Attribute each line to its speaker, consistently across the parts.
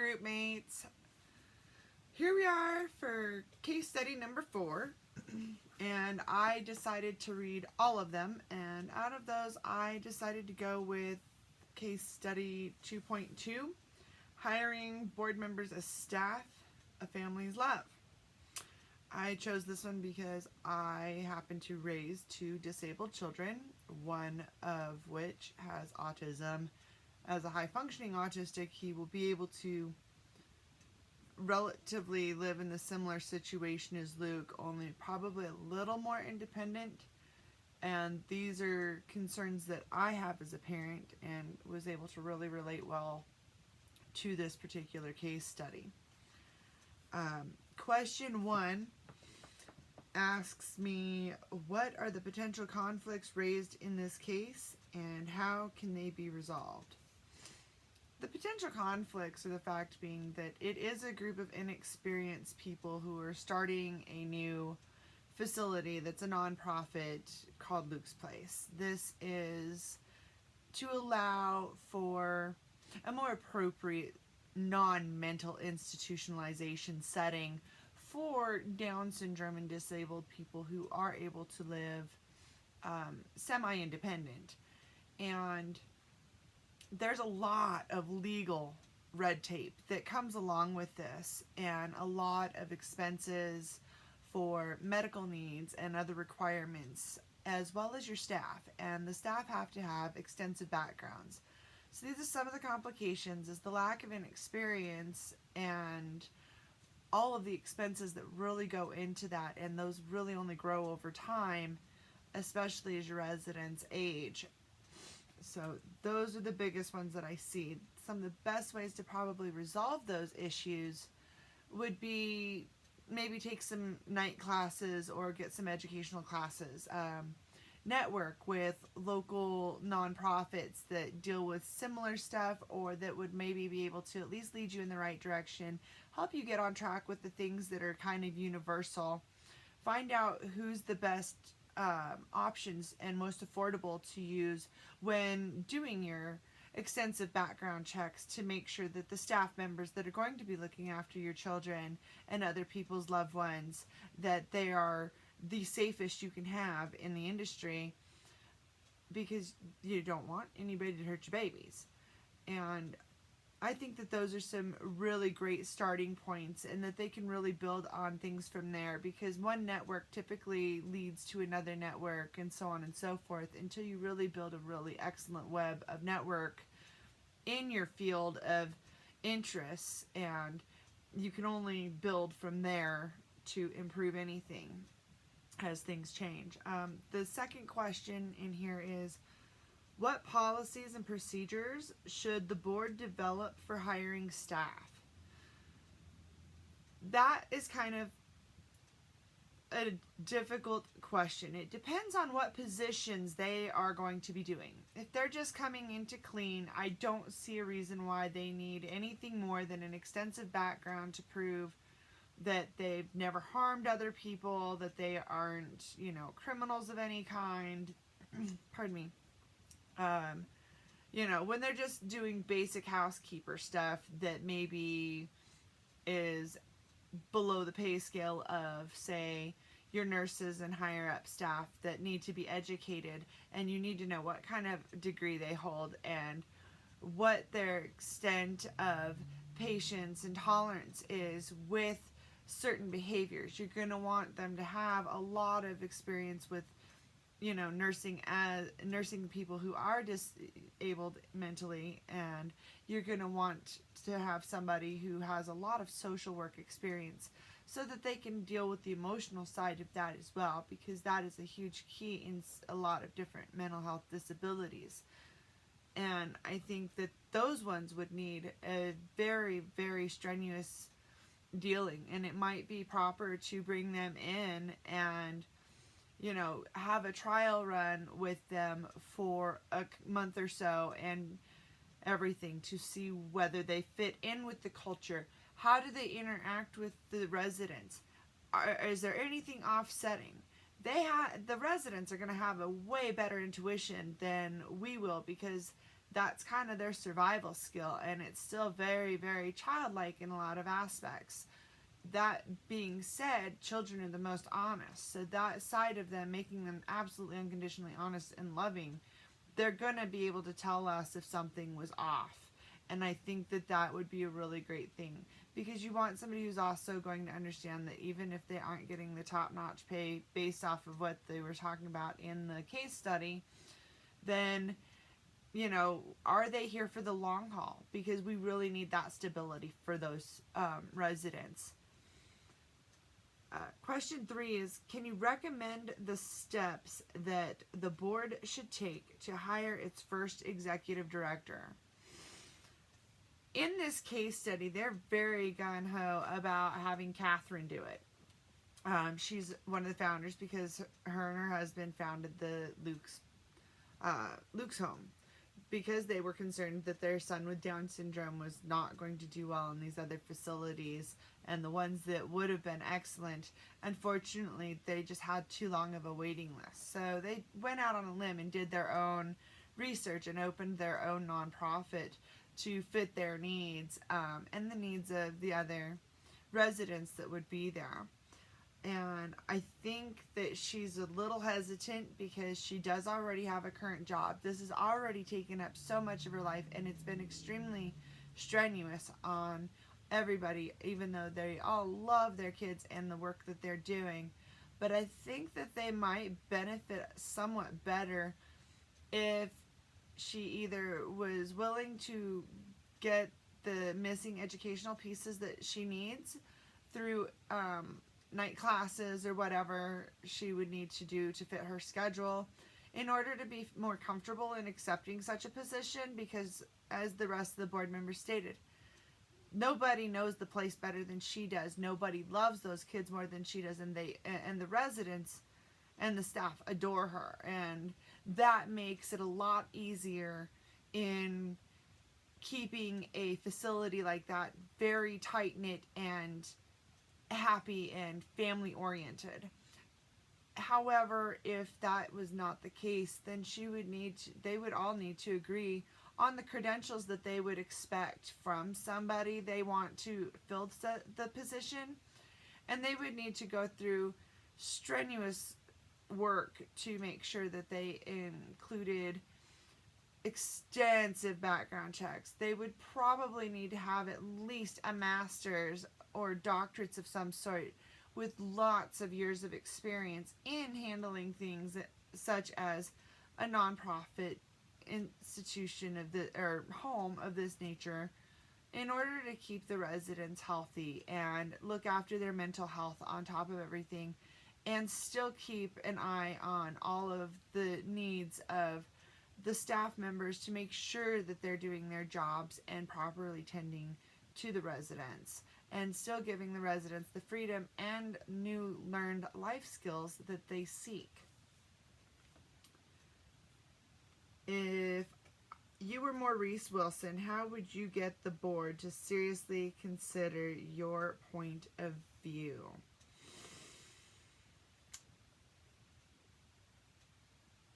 Speaker 1: group mates. Here we are for case study number 4. And I decided to read all of them. And out of those, I decided to go with case study 2.2, hiring board members as staff, a family's love. I chose this one because I happen to raise 2 disabled children, one of which has autism. As a high-functioning autistic, he will be able to relatively live in a similar situation as Luke, only probably a little more independent. And these are concerns that I have as a parent and was able to really relate well to this particular case study. Question 1 asks me, what are the potential conflicts raised in this case and how can they be resolved? The potential conflicts are the fact being that it is a group of inexperienced people who are starting a new facility that's a nonprofit called Luke's Place. This is to allow for a more appropriate non-mental institutionalization setting for Down syndrome and disabled people who are able to live semi-independent. And there's a lot of legal red tape that comes along with this, and a lot of expenses for medical needs and other requirements, as well as your staff. And the staff have to have extensive backgrounds. So these are some of the complications, is the lack of inexperience and all of the expenses that really go into that, and those really only grow over time, especially as your residents age. So those are the biggest ones that I see. Some of the best ways to probably resolve those issues would be maybe take some night classes or get some educational classes. Network with local nonprofits that deal with similar stuff, or that would maybe be able to at least lead you in the right direction, help you get on track with the things that are kind of universal. Find out who's the best options and most affordable to use when doing your extensive background checks, to make sure that the staff members that are going to be looking after your children and other people's loved ones, that they are the safest you can have in the industry, because you don't want anybody to hurt your babies. And I think that those are some really great starting points, and that they can really build on things from there, because one network typically leads to another network and so on and so forth, until you really build a really excellent web of network in your field of interests, and you can only build from there to improve anything as things change. The second question in here is, what policies and procedures should the board develop for hiring staff? That is kind of a difficult question. It depends on what positions they are going to be doing. If they're just coming in to clean, I don't see a reason why they need anything more than an extensive background to prove that they've never harmed other people, that they aren't, criminals of any kind. Pardon me. When they're just doing basic housekeeper stuff that maybe is below the pay scale of, say, your nurses and higher up staff that need to be educated, and you need to know what kind of degree they hold and what their extent of patience and tolerance is with certain behaviors. You're going to want them to have a lot of experience with nursing people who are disabled mentally, and you're going to want to have somebody who has a lot of social work experience, so that they can deal with the emotional side of that as well, because that is a huge key in a lot of different mental health disabilities. And I think that those ones would need a very, very strenuous dealing, and it might be proper to bring them in and have a trial run with them for a month or so and everything, to see whether they fit in with the culture. How do they interact with the residents? Is there anything offsetting? The residents are going to have a way better intuition than we will, because that's kind of their survival skill, and it's still very, very childlike in a lot of aspects. That being said, children are the most honest, so that side of them, making them absolutely unconditionally honest and loving, they're going to be able to tell us if something was off. And I think that that would be a really great thing, because you want somebody who's also going to understand that even if they aren't getting the top-notch pay based off of what they were talking about in the case study, then, you know, are they here for the long haul? Because we really need that stability for those residents. Question 3 is, can you recommend the steps that the board should take to hire its first executive director? In this case study, they're very gung-ho about having Catherine do it. She's one of the founders because her and her husband founded the Luke's home, because they were concerned that their son with Down syndrome was not going to do well in these other facilities, and the ones that would have been excellent, unfortunately, they just had too long of a waiting list. So they went out on a limb and did their own research and opened their own nonprofit to fit their needs, and the needs of the other residents that would be there. And I think that she's a little hesitant because she does already have a current job. This has already taken up so much of her life, and it's been extremely strenuous on everybody, even though they all love their kids and the work that they're doing. But I think that they might benefit somewhat better if she either was willing to get the missing educational pieces that she needs through night classes or whatever she would need to do to fit her schedule in order to be more comfortable in accepting such a position, because as the rest of the board members stated, nobody knows the place better than she does. Nobody loves those kids more than she does, and the residents and the staff adore her, and that makes it a lot easier in keeping a facility like that very tight-knit and happy and family oriented. However, if that was not the case, then they would all need to agree on the credentials that they would expect from somebody they want to fill the position, and they would need to go through strenuous work to make sure that they included extensive background checks. They would probably need to have at least a master's or doctorates of some sort with lots of years of experience in handling things such as a nonprofit institution or home of this nature, in order to keep the residents healthy and look after their mental health on top of everything, and still keep an eye on all of the needs of the staff members to make sure that they're doing their jobs and properly tending to the residents, and still giving the residents the freedom and new learned life skills that they seek. If you were Maurice Wilson, how would you get the board to seriously consider your point of view?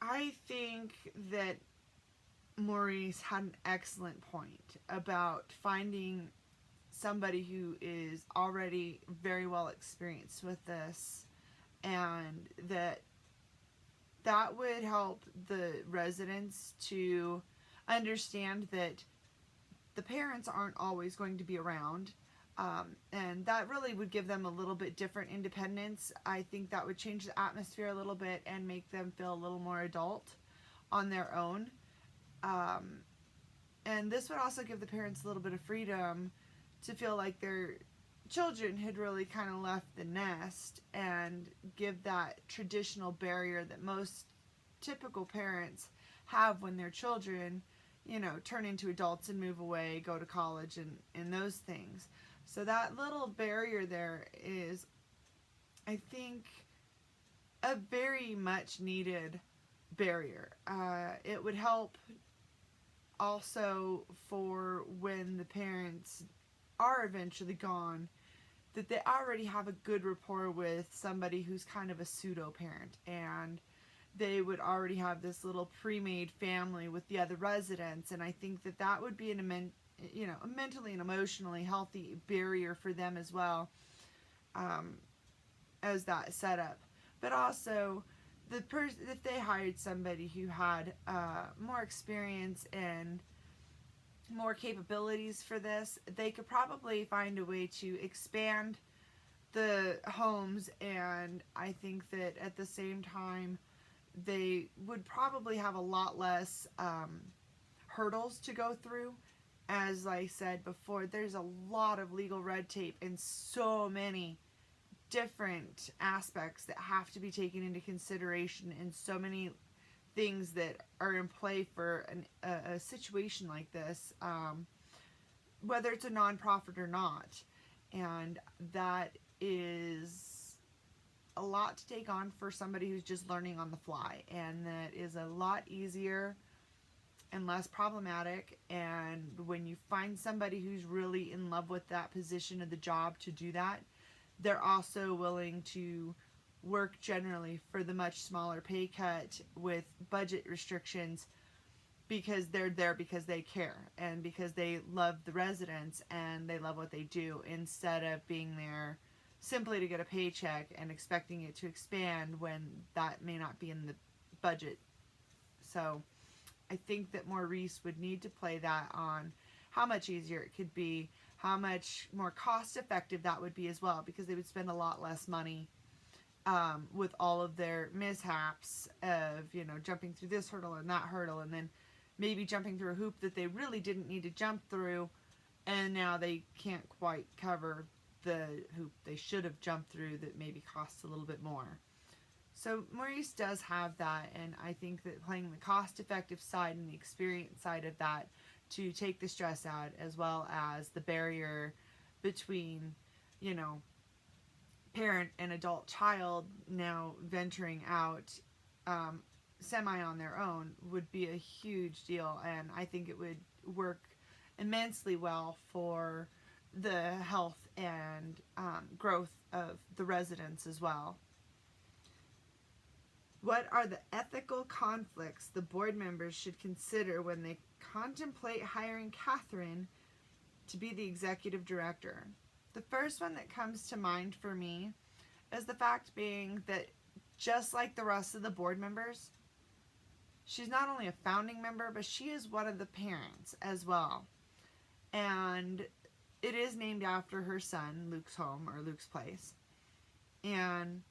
Speaker 1: I think that Maurice had an excellent point about finding somebody who is already very well experienced with this, and that would help the residents to understand that the parents aren't always going to be around, and that really would give them a little bit different independence. I think that would change the atmosphere a little bit and make them feel a little more adult on their own. And this would also give the parents a little bit of freedom to feel like their children had really kind of left the nest, and give that traditional barrier that most typical parents have when their children, you know, turn into adults and move away, go to college, and those things. So that little barrier there is, I think, a very much needed barrier. It would help also for when the parents are eventually gone, that they already have a good rapport with somebody who's kind of a pseudo parent, and they would already have this little pre-made family with the other residents, and I think that that would be a mentally and emotionally healthy barrier for them as well, um, as that setup. But also, if they hired somebody who had more experience and more capabilities for this, they could probably find a way to expand the homes, and I think that at the same time they would probably have a lot less hurdles to go through. As I said before, there's a lot of legal red tape and so many different aspects that have to be taken into consideration, and so many things that are in play for a situation like this, whether it's a nonprofit or not. And that is a lot to take on for somebody who's just learning on the fly, and that is a lot easier and less problematic. And when you find somebody who's really in love with that position of the job to do that, they're also willing to work generally for the much smaller pay cut with budget restrictions, because they're there because they care and because they love the residents and they love what they do, instead of being there simply to get a paycheck and expecting it to expand when that may not be in the budget. So I think that Maurice would need to play that on how much easier it could be, how much more cost effective that would be as well, because they would spend a lot less money with all of their mishaps of, jumping through this hurdle and that hurdle, and then maybe jumping through a hoop that they really didn't need to jump through, and now they can't quite cover the hoop they should have jumped through that maybe costs a little bit more. So Maurice does have that, and I think that playing the cost-effective side and the experience side of that to take the stress out, as well as the barrier between, parent and adult child now venturing out semi on their own, would be a huge deal, and I think it would work immensely well for the health and growth of the residents as well. What are the ethical conflicts the board members should consider when they contemplate hiring Catherine to be the executive director? The first one that comes to mind for me is the fact being that, just like the rest of the board members, she's not only a founding member, but she is one of the parents as well. And it is named after her son, Luke's home, or Luke's place. And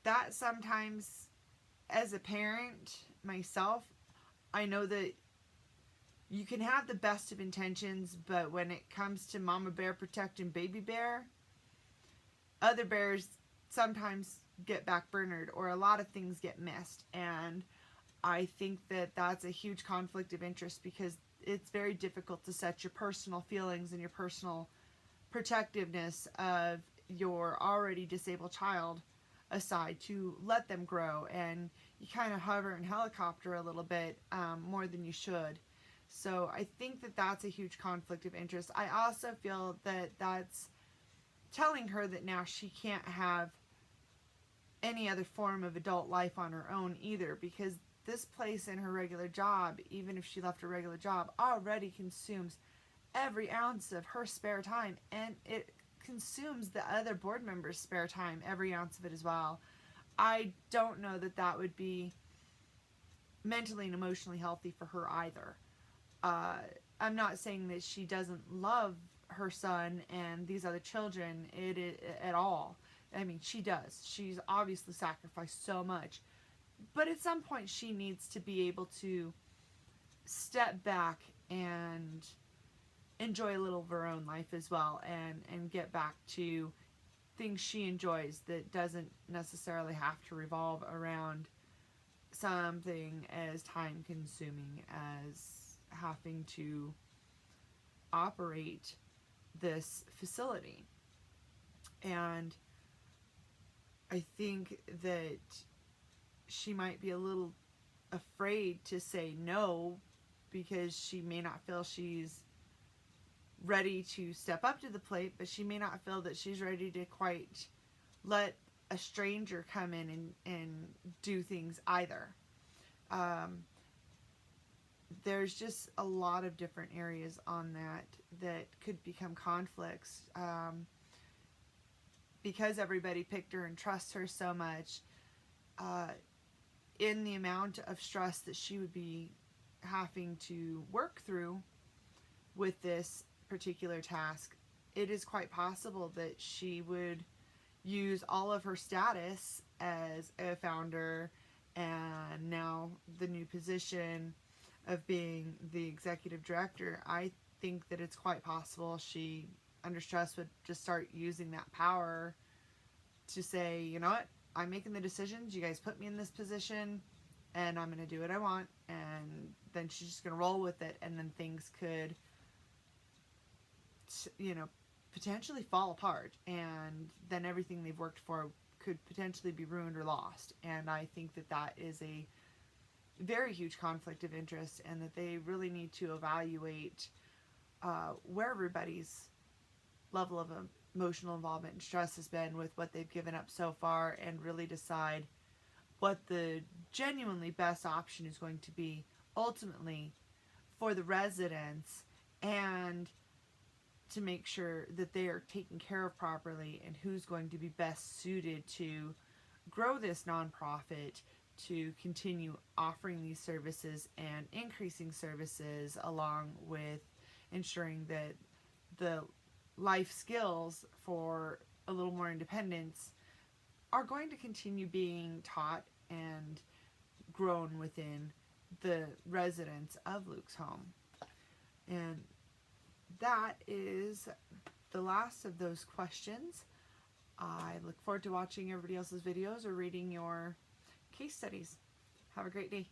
Speaker 1: that sometimes, as a parent myself, I know that you can have the best of intentions, but when it comes to mama bear protecting baby bear, other bears sometimes get backburnered, or a lot of things get missed. And I think that that's a huge conflict of interest, because it's very difficult to set your personal feelings and your personal protectiveness of your already disabled child aside to let them grow, and you kind of hover and helicopter a little bit more than you should. So I think that that's a huge conflict of interest. I also feel that that's telling her that now she can't have any other form of adult life on her own either, because this place in her regular job, even if she left her regular job, already consumes every ounce of her spare time, and it consumes the other board members' spare time, every ounce of it as well. I don't know that that would be mentally and emotionally healthy for her either. I'm not saying that she doesn't love her son and these other children at all. I mean, she does. She's obviously sacrificed so much. But at some point, she needs to be able to step back and enjoy a little of her own life as well, and get back to things she enjoys that doesn't necessarily have to revolve around something as time consuming as having to operate this facility. And I think that she might be a little afraid to say no, because she may not feel she's ready to step up to the plate, but she may not feel that she's ready to quite let a stranger come in and do things either. Um, there's just a lot of different areas on that could become conflicts, because everybody picked her and trusts her so much. Uh, in the amount of stress that she would be having to work through with this particular task, it is quite possible that she would use all of her status as a founder and now the new position of being the executive director. I think that it's quite possible she, under stress, would just start using that power to say, you know what, I'm making the decisions. You guys put me in this position, and I'm going to do what I want. And then she's just going to roll with it, and then things could, you know, potentially fall apart, and then everything they've worked for could potentially be ruined or lost. And I think that that is a very huge conflict of interest, and that they really need to evaluate where everybody's level of emotional involvement and stress has been with what they've given up so far, and really decide what the genuinely best option is going to be ultimately for the residents, and to make sure that they are taken care of properly, and who's going to be best suited to grow this nonprofit to continue offering these services and increasing services, along with ensuring that the life skills for a little more independence are going to continue being taught and grown within the residents of Luke's home. And that is the last of those questions. I look forward to watching everybody else's videos or reading your case studies. Have a great day.